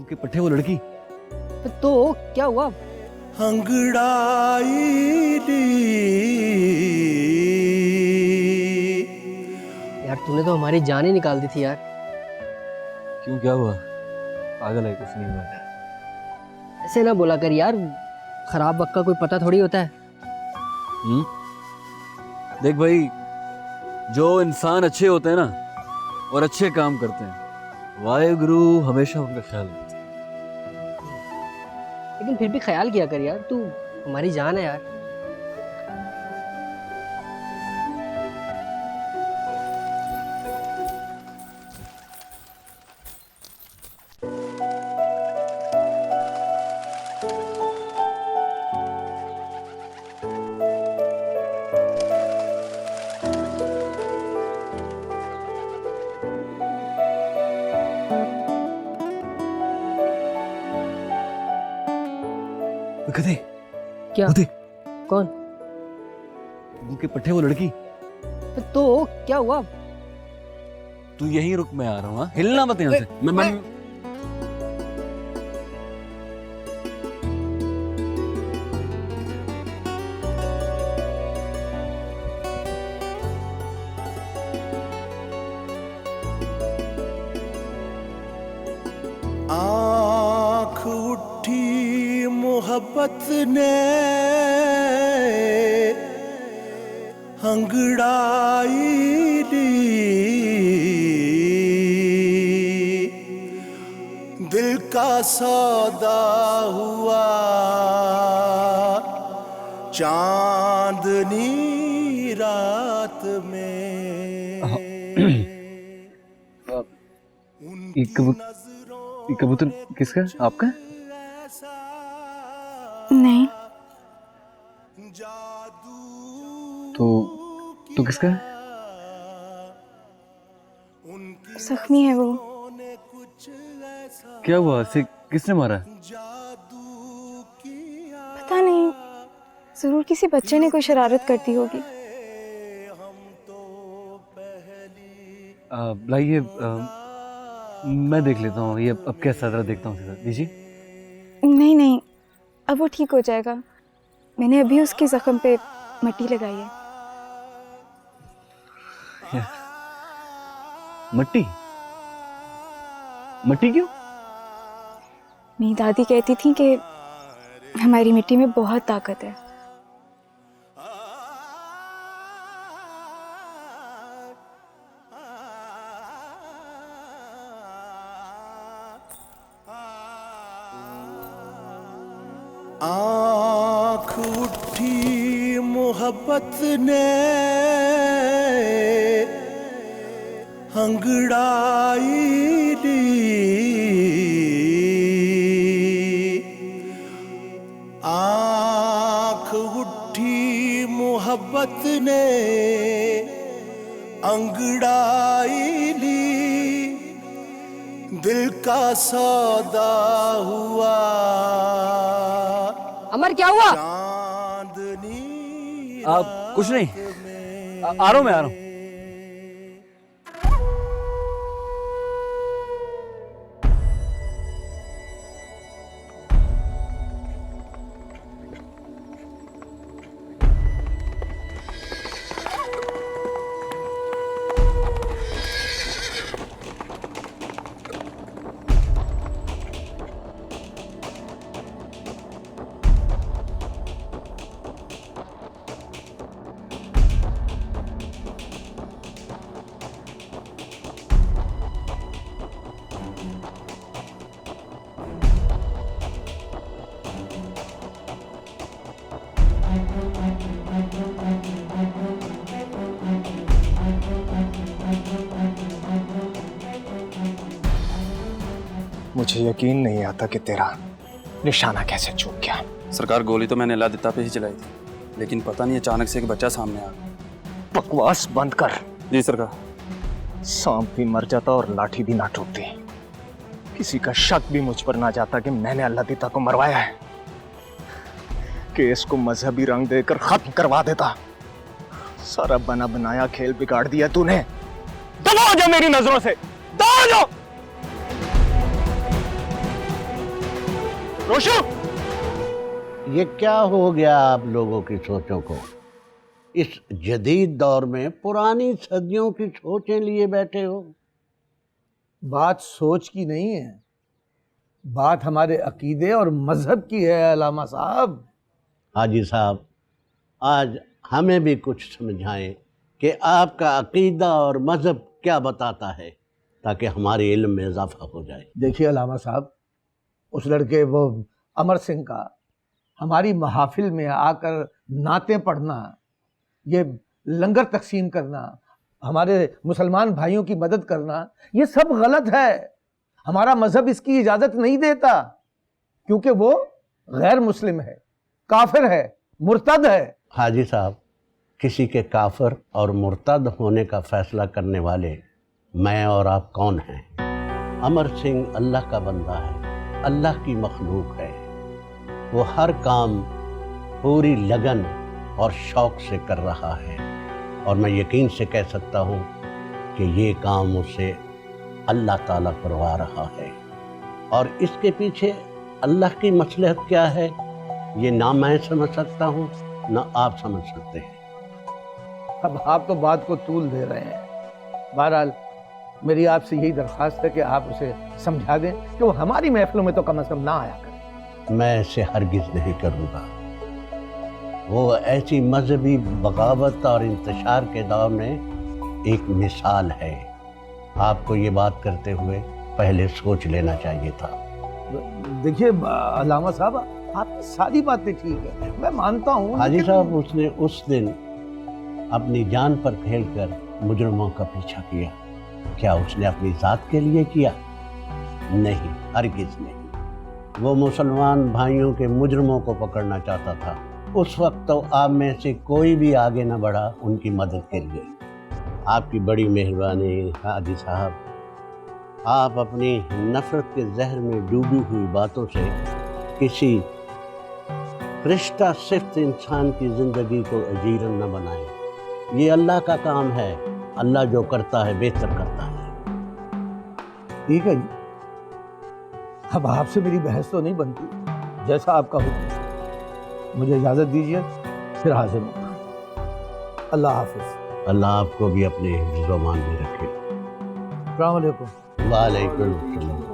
उनके पट्टे वो लड़की। तो क्या हुआ? अंगड़ाई यार तूने तो हमारी जान ही निकाल दी थी यार। क्यों, क्या हुआ? पागल है, कुछ नहीं हुआ। ऐसे ना बोला कर यार, खराब वक्त का कोई पता थोड़ी होता है। देख भाई, जो इंसान अच्छे होते हैं ना और अच्छे काम करते हैं, वाहेगुरु हमेशा उनका ख्याल रखते हैं। लेकिन फिर भी ख्याल किया कर यार, तू हमारी जान है यार। कदे, क्या? वो देख, कौन? उनके पट्टे वो लड़की। तो क्या हुआ? तू यहीं रुक, मैं आ रहा हूँ। हाँ? हिलना मत यहाँ से। मैं आँख उठी मोहब्बत ने अंगड़ाई दिल का सौदा हुआ चांदनी रात में। ये कबूतर किसका है? आपका है? नहीं। तो किसका है? जख्मी है वो। क्या हुआ? से किसने मारा? पता नहीं, जरूर किसी बच्चे ने कोई शरारत करती होगी। लाइए, मैं देख लेता हूँ। ये अब कैसा रहा देखता हूँ। सीधा दीजिए। नहीं नहीं, अब वो ठीक हो जाएगा। मैंने अभी उसके जख्म पे मिट्टी लगाई है। मट्टी? मट्टी क्यों? मेरी दादी कहती थी कि हमारी मिट्टी में बहुत ताकत है। आँख उठी मोहब्बत ने अंगड़ाई आँख उठी मोहब्बत ने अंगड़ाई दिल का सौदा हुआ। अमर क्या हुआ? चांदनी आप कुछ नहीं। आ रहा हूँ, मैं आ रहा हूँ। मुझे यकीन नहीं आता कि तेरा निशाना कैसे चूक गया। सरकार, गोली तो मैंने अल्लाह पे ही चलाई थी, लेकिन पता नहीं अचानक से एक बच्चा सामने आ गया। बकवास बंद कर। जी सरकार। सांप भी मर जाता और लाठी भी ना टूटती। किसी का शक भी मुझ पर ना जाता कि मैंने अल्लाह को मरवाया है। केस को मजहबी रंग देकर खत्म करवा देता। सारा बना बनाया खेल बिगाड़ दिया तूने। दबा हो जा मेरी नजरों से, दबा हो जा। रोशो, ये क्या हो गया आप लोगों की सोचों को? इस जदीद दौर में पुरानी सदियों की सोचें लिए बैठे हो। बात सोच की नहीं है, बात हमारे अकीदे और मजहब की है अलामा साहब। हाजी साहब, आज हमें भी कुछ समझाएं कि आपका अकीदा और मजहब क्या बताता है, ताकि हमारे इल्म में इजाफा हो जाए। देखिए अलामा साहब, उस लड़के वो अमर सिंह का हमारी महाफिल में आकर नातें पढ़ना, ये लंगर तकसीम करना, हमारे मुसलमान भाइयों की मदद करना, ये सब गलत है। हमारा मजहब इसकी इजाज़त नहीं देता, क्योंकि वो गैर मुस्लिम है, काफिर है, मुर्तद है। हाजी साहब, किसी के काफिर और मुर्तद होने का फैसला करने वाले मैं और आप कौन हैं? अमर सिंह अल्लाह का बंदा है, अल्लाह की मखलूक है। वो हर काम पूरी लगन और शौक से कर रहा है, और मैं यकीन से कह सकता हूँ कि ये काम उसे अल्लाह ताला करवा रहा है। और इसके पीछे अल्लाह की मसलहत क्या है, ये ना मैं समझ सकता हूँ ना आप समझ सकते हैं। अब आप तो बात को तूल दे रहे हैं। बहरहाल मेरी आपसे यही दरख्वास्त है कि आप उसे समझा दें कि वो हमारी महफिलों में तो कम से कम ना आया करें। मैं ऐसे हरगिज़ नहीं करूँगा। वो ऐसी मजहबी बगावत और इंतशार के दौर में एक मिसाल है। आपको ये बात करते हुए पहले सोच लेना चाहिए था। देखिए अलामा साहब, आपकी सारी बातें ठीक है, मैं मानता हूँ। हाजी साहब, उसने उस दिन अपनी जान पर खेलकर मुजरिमों का पीछा किया। क्या उसने अपनी जात के लिए किया? नहीं, हरगिज़ नहीं। वो मुसलमान भाइयों के मुजरिमों को पकड़ना चाहता था। उस वक्त तो आप में से कोई भी आगे न बढ़ा उनकी मदद के लिए। आपकी बड़ी मेहरबानी हाजी साहब। आप अपनी नफरत के जहर में डूबी हुई बातों से किसी रिश्ता सिर्फ इंसान की ज़िंदगी को अजीरन न बनाएं। ये अल्लाह का काम है। अल्लाह जो करता है बेहतर करता है। ठीक है जी, अब आपसे मेरी बहस तो नहीं बनती, जैसा आपका हुक्म। मुझे इजाज़त दीजिए, फिर हाजिर हूँ। अल्लाह हाफिज़। अल्लाह आपको भी अपने हिफ्ज़-ओ-मान में रखे। अस्सलाम वालेकुम। वालेकुम सलाम।